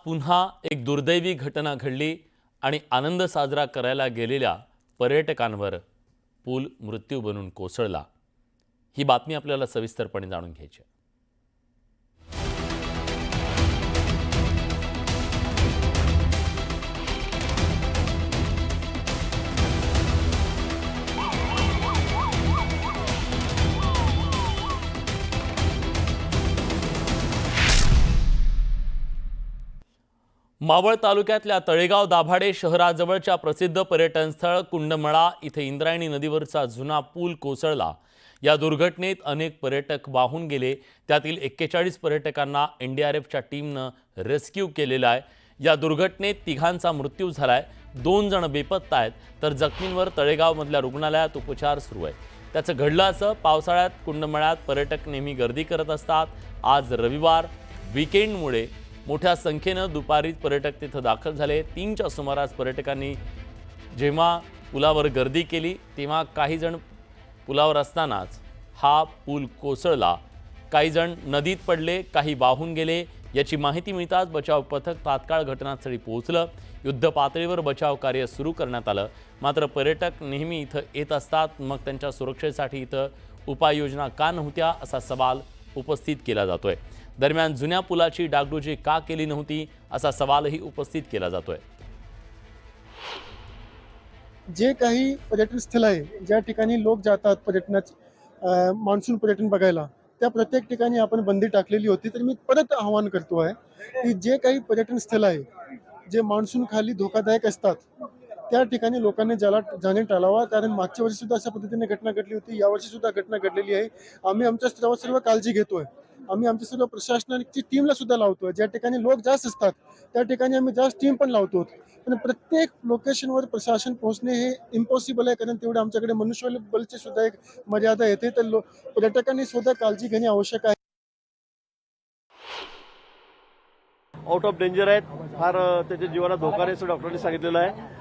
पुन्हा एक दुर्दैवी घटना घडली आणि आनंद साजरा करायला गेलेल्या पर्यटकांवर पूल मृत्यू बनून कोसळला। ही बातमी आपल्याला सविस्तरपणे जाणून घ्यायची आहे। मावळ तालुक्यातल्या तळेगाव दाभाडे शहराजवळच्या प्रसिद्ध पर्यटन स्थळ कुंडमळा इथे इंद्रायणी नदीवरचा जुना पूल कोसळला। या दुर्घटनेत अनेक पर्यटक वाहून गेले। त्यातील 41 पर्यटकांना एनडीआरएफच्या टीमने रेस्क्यू केलेला आहे। या दुर्घटनेत तिघांचा मृत्यू झालाय, 2 जण बेपत्ता आहेत, तर जखमींवर तळेगावमधल्या रुग्णालयात उपचार सुरू आहे। त्याचं घडलं असं पावसाळ्यात कुंडमळ्यात पर्यटक नेहमी गर्दी करत असतात। आज रविवार वीकेंडमुळे मोठ्या संख्येनं दुपारी पर्यटक तिथे दाखल झाले। 3च्या सुमारास पर्यटकांनी जेव्हा पुलावर गर्दी केली तेव्हा काही जण पुलावर असतानाच हा पूल कोसळला। काही जण नदीत पडले, काही वाहून गेले। याची माहिती मिळताच बचाव पथक तात्काळ घटनास्थळी पोहोचलं। युद्ध पातळीवर बचाव कार्य सुरू करण्यात आलं। मात्र पर्यटक नेहमी इथं येत असतात, मग त्यांच्या सुरक्षेसाठी इथं उपाययोजना का नव्हत्या असा सवाल उपस्थित केला जातोय। दरम्यान जुन्या पुलाची डागडुजी का केली नव्हती असा सवालही उपस्थित केला जातोय। जे काही पर्यटन स्थळ आहे, ज्या ठिकाणी लोक जातात पर्यटनात मान्सून पर्यटन बघायला, त्या प्रत्येक ठिकाणी आपण बंदी टाकलेली होती। तर मी परत आवाहन करतो आहे की जे काही पर्यटन स्थळ आहे जे मान्सून खाली धोकादायक असतात त्या ठिकाणी लोकांनी जाणे टाळावा। कारण मागच्या वर्षी सुद्धा अशा पद्धतीने घटना घडली होती, यावर्षी सुद्धा घटना घडलेली आहे। आम्ही आमच्या स्तरावर सर्व काळजी घेतोय। आम्ही आमच्या सर्व प्रशासनाची टीमला सुद्धा लावतोय। ज्या ठिकाणी लोक जास्त असतात त्या ठिकाणी आम्ही जास्त टीम पण लावतो। पण प्रत्येक लोकेशनवर प्रशासन पोहोचणे हे इम्पॉसिबल आहे, कारण तेवढे आमच्याकडे मनुष्यबळची सुद्धा एक मर्यादा येते। तर पर्यटकांनी सुद्धा काळजी घेणे आवश्यक आहे। आउट ऑफ डेंजर आहेत, फार त्याच्या जीवाला धोका नाही असं डॉक्टरांनी सांगितलेलं आहे।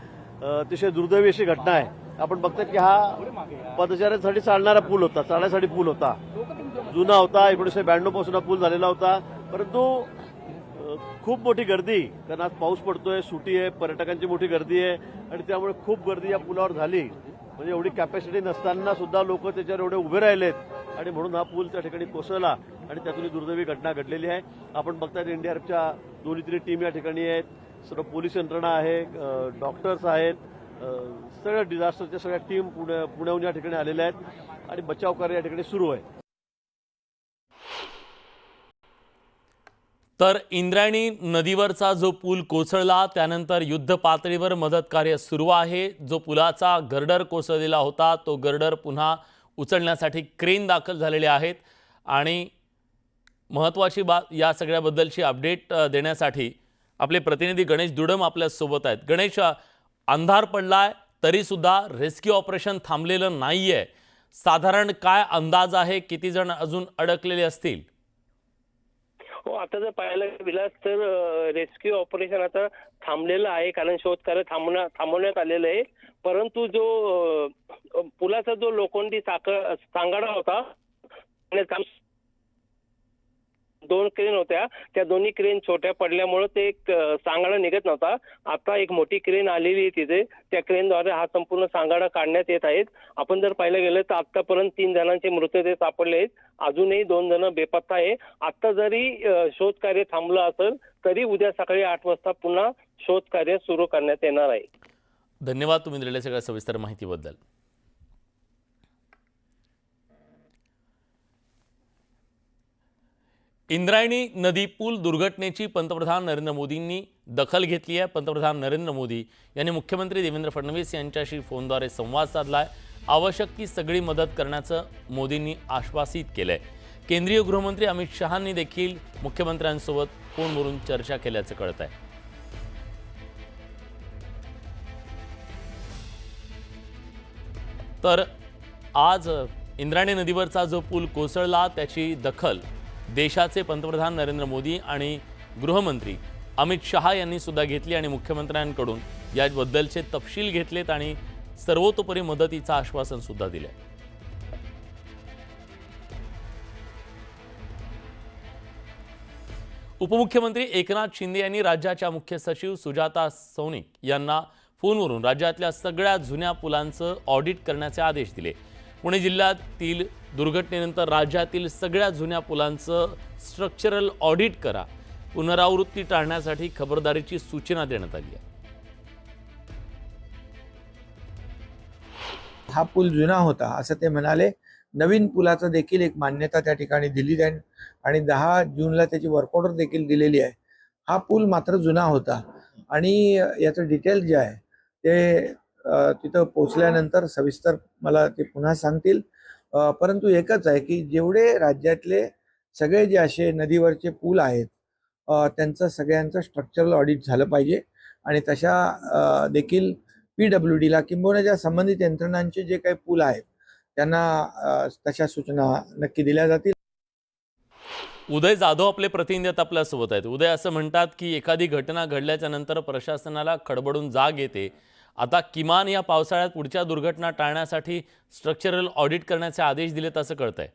अतिशय दुर्दैवी अशी घटना आहे। आपण बघतात की हा पदचाऱ्यांसाठी चालणारा पूल होता, चालण्यासाठी पूल होता, जुना होता, 1992 पासून हा पूल झालेला होता। परंतु खूप मोठी गर्दी, कारण आज पाऊस पडतोय, सुट्टी आहे, पर्यटकांची मोठी गर्दी आहे आणि त्यामुळे खूप गर्दी या पुलावर झाली। म्हणजे एवढी कॅपॅसिटी नसताना सुद्धा लोक त्याच्यावर एवढे उभे राहिलेत आणि म्हणून हा पूल त्या ठिकाणी कोसळला आणि त्यातून दुर्दैवी घटना घडलेली आहे। आपण बघताय एनडीआरएफच्या 2-3 टीम या ठिकाणी आहेत, सर्व पोलीस यंत्रणा आहे, डॉक्टर्स आहेत, सगळ्या डिझास्टरच्या सगळ्या टीम पुण्याहून या ठिकाणी आलेल्या आहेत आणि बचाव कार्य या ठिकाणी सुरू आहे। तर इंद्रायणी नदीवरचा जो पूल कोसळला त्यानंतर युद्ध पातळीवर मदत कार्य सुरू आहे। जो पुलाचा गर्डर कोसळलेला होता तो गर्डर पुन्हा उचलण्यासाठी क्रेन दाखल झालेले आहेत आणि महत्त्वाची बात या सगळ्याबद्दलची अपडेट देण्यासाठी आपले प्रतिनिधी गणेश दुडम आपल्या सोबत आहेत। गणेश, अंधार पडलाय तरी सुद्धा रेस्क्यू ऑपरेशन थांबलेलं नाहीये। साधारण काय अंदाज आहे, किती जण अजून अडकलेले असतील? हो, आता जर पाहायला गेलास तर रेस्क्यू ऑपरेशन आता थांबलेलं आहे, कारण शोधकार्य थांबवण्यात आलेलं आहे। परंतु जो पुलाचा जो लोखंडी सांगाडा होता, 2 क्रेन होत्या, त्या दोन्ही क्रेन छोट्या पडल्यामुळे ते एक सांगाडा निघत नव्हता। आता एक मोठी क्रेन आलेली आहे तिथे, त्या क्रेनद्वारे हा संपूर्ण सांगाडा काढण्यात येत आहेत। आपण जर पाहायला गेलं तर आतापर्यंत 3 जणांचे मृतदेह सापडले आहेत, अजूनही 2 जण बेपत्ता आहे। आता जरी शोध कार्य थांबलं असेल तरी उद्या सकाळी 8 वाजता पुन्हा शोध कार्य सुरू करण्यात येणार आहे। धन्यवाद तुम्ही दिलेल्या सगळ्या सविस्तर माहितीबद्दल। इंद्रायणी नदी पूल दुर्घटनेची पंतप्रधान नरेंद्र मोदींनी दखल घेतली आहे। पंतप्रधान नरेंद्र मोदी यांनी मुख्यमंत्री देवेंद्र फडणवीस यांच्याशी फोनद्वारे संवाद साधलाय। आवश्यक ती सगळी मदत करण्याचं मोदींनी आश्वासित केलंय। केंद्रीय गृहमंत्री अमित शहांनी देखील मुख्यमंत्र्यांसोबत फोनवरून चर्चा केल्याचं कळत आहे। तर आज इंद्रायणी नदीवरचा जो पूल कोसळला त्याची दखल देशाचे पंतप्रधान नरेंद्र मोदी आणि गृहमंत्री अमित शहा यांनी सुद्धा घेतली आणि मुख्यमंत्र्यांकडून याबद्दलचे तपशील घेतलेत आणि सर्वतोपरी मदतीचं आश्वासन सुद्धा दिले। उपमुख्यमंत्री एकनाथ शिंदे यांनी राज्याच्या मुख्य सचिव सुजाता सौनिक यांना फोनवरून राज्यातल्या सगळ्या जुन्या पुलांचं ऑडिट करण्याचे आदेश दिले. पुणे जिल्ह्यातील दुर्घटनेनंतर राज्यातील सगळ्या जुन्या पुलांचं स्ट्रक्चरल ऑडिट करा. पुनरावृत्ती टाळण्यासाठी खबरदारीची सूचना देण्यात आली आहे. हा पूल जुना होता असं ते म्हणाले. नवीन पुलाचं देखील एक मान्यता त्या ठिकाणी दिली आहे आणि 10 जूनला त्याची वर्क ऑर्डर देखील दिलेली आहे. हा पूल मात्र जुना होता आणि याचं डिटेल जे आहे ते तिथं पोचल्यानंतर सविस्तर मला ते पुन्हा सांगतील. परंतु एकच आहे की जेवढे राज्यातले सगळे जे असे नदीवरचे पूल आहेत त्यांचं सगळ्यांचं स्ट्रक्चरल ऑडिट झालं पाहिजे आणि तशा देखील PWDला किंबहुना ज्या संबंधित यंत्रणांचे जे काही पूल आहेत त्यांना तशा सूचना नक्की दिल्या जातील. उदय जाधव आपले प्रतिनिधी आता आपल्यासोबत आहेत. उदय, असं म्हणतात की एखादी घटना घडल्याच्या नंतर प्रशासनाला खडबडून जाग येते. आता किमान या पावसाळ्यात पुढच्या दुर्घटना टाळण्यासाठी स्ट्रक्चरल ऑडिट करण्याचे आदेश दिलेत असं कळतंय.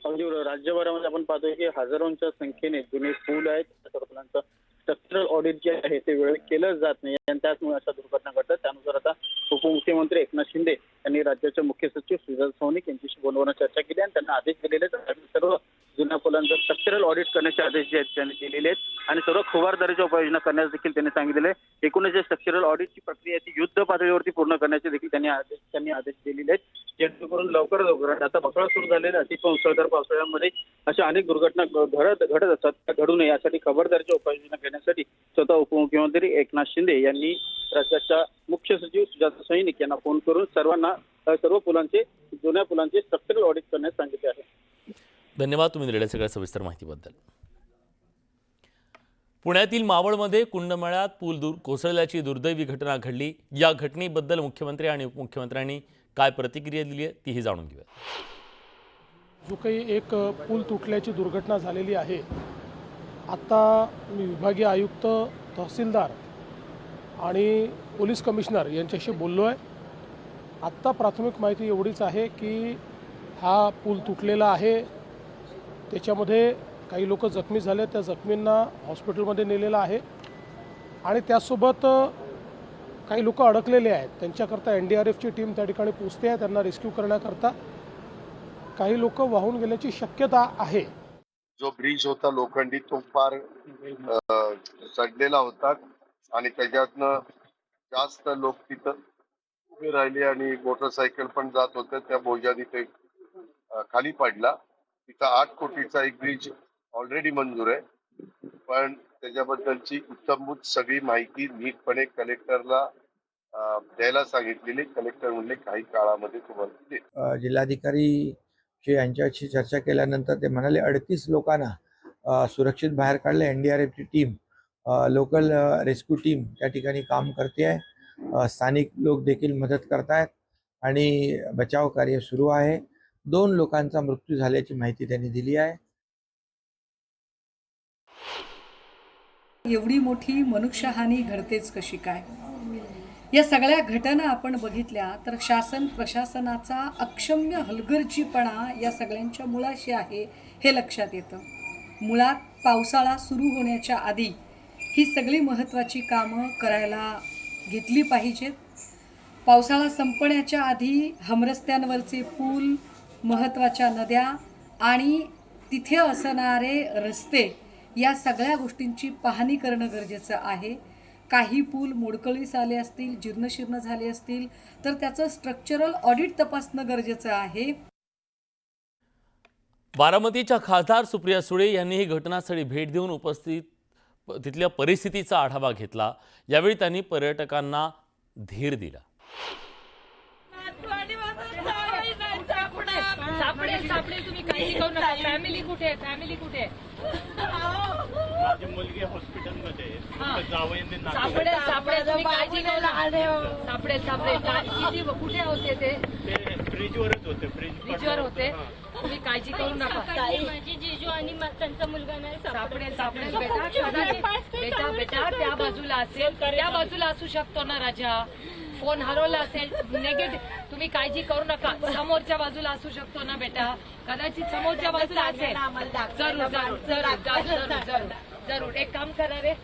अगदी बरोबर. राज्यभरामध्ये आपण पाहतोय की हजारोंच्या संख्येने जुने पूल आहेत, सर्व पुलांचं स्ट्रक्चरल ऑडिट जे आहे ते वेळेत केलं जात नाही आणि त्याचमुळे अशा दुर्घटना घडतात. त्यानुसार आता उपमुख्यमंत्री एकनाथ शिंदे यांनी राज्याचे मुख्य सचिव सुजाता सौनिक यांच्याशी फोनवरून चर्चा केली आणि त्यांना आदेश दिलेले आहेत. सर्व जुन्या पुलांचं स्ट्रक्चरल ऑडिट करण्याचे आदेश जे आहेत त्यांनी दिलेले आहेत आणि सर्व खबरदारीच्या उपाययोजना करण्यास देखील त्यांनी सांगितले. एकूणच जे स्ट्रक्चरल ऑडिटची प्रक्रिया ती युद्ध पातळीवरती पूर्ण करण्याचे देखील त्यांनी आदेश दिलेले आहेत, जेणेकरून लवकरात आता पावसाळा सुरू झालेला अतिमुसळधार पावसाळ्यामध्ये अशा अनेक दुर्घटना घडत असतात. त्या घडू नये यासाठी खबरदारीच्या उपाययोजना करण्यासाठी स्वतः उपमुख्यमंत्री एकनाथ शिंदे यांनी राज्याच्या मुख्य सचिव सुजाता सौनिक यांना फोन करून सर्व पुलांचे जुन्या पुलांचे स्ट्रक्चरल ऑडिट करण्यास सांगितले आहे. धन्यवाद तुम्ही दिलेल्या सगळ्या सविस्तर माहितीबद्दल. पुण्यातील मावळमध्ये कुंडमळ्यात पूल कोसळल्याची दुर्दैवी घटना घडली. या घटनेबद्दल मुख्यमंत्री आणि उपमुख्यमंत्र्यांनी काय प्रतिक्रिया दिली आहे तीही जाणून घेऊया. जो काही एक पूल तुटल्याची दुर्घटना झालेली आहे, आता मी विभागीय आयुक्त, तहसीलदार आणि पोलीस कमिशनर यांच्याशी बोललो आहे. आत्ता प्राथमिक माहिती एवढीच आहे की हा पूल तुटलेला आहे, त्याच्यामध्ये काही लोक जखमी झाले, त्या जखमींना हॉस्पिटलमध्ये नेलेलं आहे आणि त्यासोबत काही लोक अडकलेले आहेत. त्यांच्याकरता NDRFची टीम त्या ठिकाणी पोहोचते आहे त्यांना रेस्क्यू करण्याकरता. काही लोक वाहून गेल्याची शक्यता आहे. जो ब्रिज होता लोखंडी तो फार सडलेला होता आणि त्याच्यातनं जास्त लोक तिथं उभे राहिले आणि मोटरसायकल पण जात होते. त्या बोजाने ते खाली पडला. तिथं 8 कोटीचा एक ब्रिज ऑलरेडी मंजूर आहे, पण त्याच्याबद्दलची उत्तमभूत सगळी माहिती नीटपणे कलेक्टरला द्यायला सांगितलेली. कलेक्टर म्हणले काही काळामध्ये तुम्हाला देईल. जिल्हाधिकारी यांच्याशी चर्चा केल्यानंतर ते म्हणाले 38 लोकांना सुरक्षित बाहेर काढले. NDRFची टीम, लोकल रेस्क्यू टीम त्या ठिकाणी काम करते आहे. स्थानिक लोक देखील मदत करतायत आणि बचाव कार्य सुरू आहे. 2 लोकांचा मृत्यू झाल्याची माहिती त्यांनी दिली आहे. एवढी मोठी मनुष्यहानी घडतेच कशी काय? या सगळ्या घटना आपण बघितल्या तर शासन प्रशासनाचा अक्षम्य हलगर्जीपणा या सगळ्यांच्या मुळाशी आहे हे लक्षात येतं. मुळात पावसाळा सुरू होण्याच्या आधी ही सगळी महत्त्वाची कामं करायला घेतली पाहिजेत. पावसाळा संपण्याच्या आधी हमरस्त्यांवरचे पूल, महत्त्वाच्या नद्या आणि तिथे असणारे रस्ते या सगळ्या गोष्टींची पाहणी करणं गरजेचं आहे. काही पूल मोडकळीस आले असतील, जीर्णशीर्ण झाले असतील तर त्याचं स्ट्रक्चरल ऑडिट तपासणं गरजेचं आहे. बारामतीच्या खासदार सुप्रिया सुळे यांनी ही घटनास्थळी भेट देऊन तिथल्या परिस्थितीचा आढावा घेतला. यावेळी त्यांनी पर्यटकांना धीर दिला. सापडेल तुम्ही काळजी करू नका. फॅमिली कुठे आहे? फॅमिली कुठे आहे? माझी मुलगी हॉस्पिटलमध्ये सापडेल तुम्ही काळजी करू नका. सापडेल किती कुठे होते ते? ब्रिजवरच होते. ब्रिजवर होते. तुम्ही काळजी करू नका. माझी जीजू आणि त्यांचा मुलगा नाही सापडेल बेटा. बेटा त्या बाजूला असेल, त्या बाजूला असू शकतो ना राजा. फोन हरवला असेल निगेटिव्ह तुम्ही काळजी करू नका. समोरच्या बाजूला असू शकतो ना बेटा, कदाचित समोरच्या बाजूला असेल. जरूर जरूर जरूर जरूर जरूर जरूर एक काम करा रे,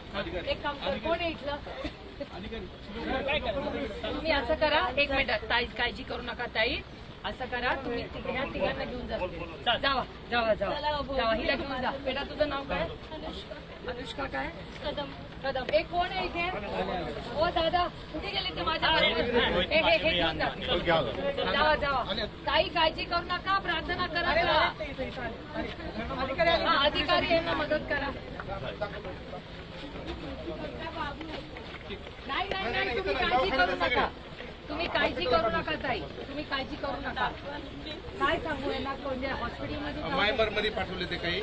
एक काम कर. कोण आहे इथलं? तुम्ही असं करा, 1 मिनिट ताई, काळजी करू नका ताई. असं करा, तुम्ही ह्या तिघांना घेऊन जा. जावा जावा जावा जावा, हिला घेऊन जा. बेटा तुझं नाव काय? अनुष्का काय? कदम. कदम. एक कोण आहे इथे? ओ दादा कुठे गेले ते माझ्या बरोबर? हे घेऊन जा. जावा जावा. काही काळजी करू नका, प्रार्थना करा. हा, अधिकारी यांना मदत करा. नाही नाही नाही, तुम्ही काळजी करू नका. तुम्ही काळजी करू नका ताई, तुम्ही काळजी करू नका. काय सांगू यांना? कोणत्या हॉस्पिटलमध्ये? मायबरमध्ये पाठवले ते, काही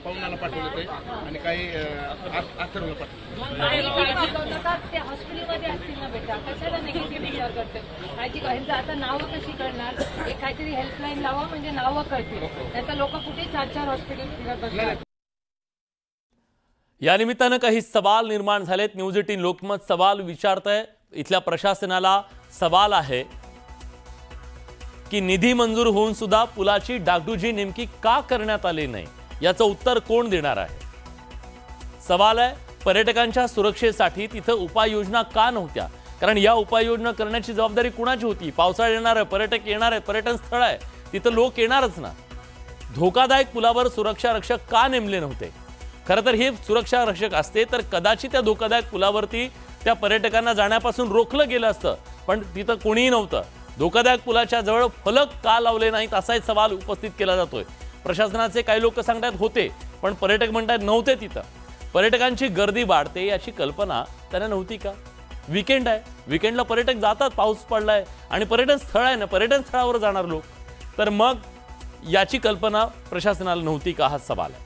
पवनाला पाठवले ते आणि काही अथर्वला पाठवले. काही काळजी करू नका. ते हॉस्पिटलमध्ये असतील ना बेटा, कशाला निगेटिव्ह विचार करते? काळजी ह्यांचं आता नावं कशी करणार? एक काहीतरी हेल्पलाईन लावा म्हणजे नावं कळतील. त्याचा लोक कुठे 4-4 हॉस्पिटल फिरत असतात. या निमित्तानं काही सवाल निर्माण झालेत. न्यूज 18 लोकमत सवाल विचारतंय. इथल्या प्रशासनाला सवाल आहे की निधी मंजूर होऊन सुद्धा पुलाची डागडुजी नेमकी का करण्यात आली नाही, याचं उत्तर कोण देणार आहे? सवाल आहे पर्यटकांच्या सुरक्षेसाठी तिथं उपाययोजना का नव्हत्या? कारण या उपाययोजना करण्याची जबाबदारी कुणाची होती? पावसाळा येणार आहे, पर्यटक येणार आहे, पर्यटन स्थळ आहे, तिथं लोक येणारच ना. धोकादायक पुलावर सुरक्षा रक्षक का नेमले नव्हते? खरं तर हे सुरक्षा रक्षक असते तर कदाचित त्या धोकादायक पुलावरती त्या पर्यटकांना जाण्यापासून रोखलं गेलं असतं, पण तिथं कोणीही नव्हतं. धोकादायक पुलाच्या जवळ फलक का लावले नाहीत असाही सवाल उपस्थित केला जातोय. प्रशासनाचे काही लोक सांगतात होते, पण पर्यटक म्हणतात नव्हते. तिथं पर्यटकांची गर्दी वाढते याची कल्पना त्यांना नव्हती का? विकेंड आहे, विकेंडला पर्यटक जातात, पाऊस पडलाय आणि पर्यटन स्थळ आहे ना, पर्यटन स्थळावर जाणार लोक. तर मग याची कल्पना प्रशासनाला नव्हती का, हा सवाल आहे.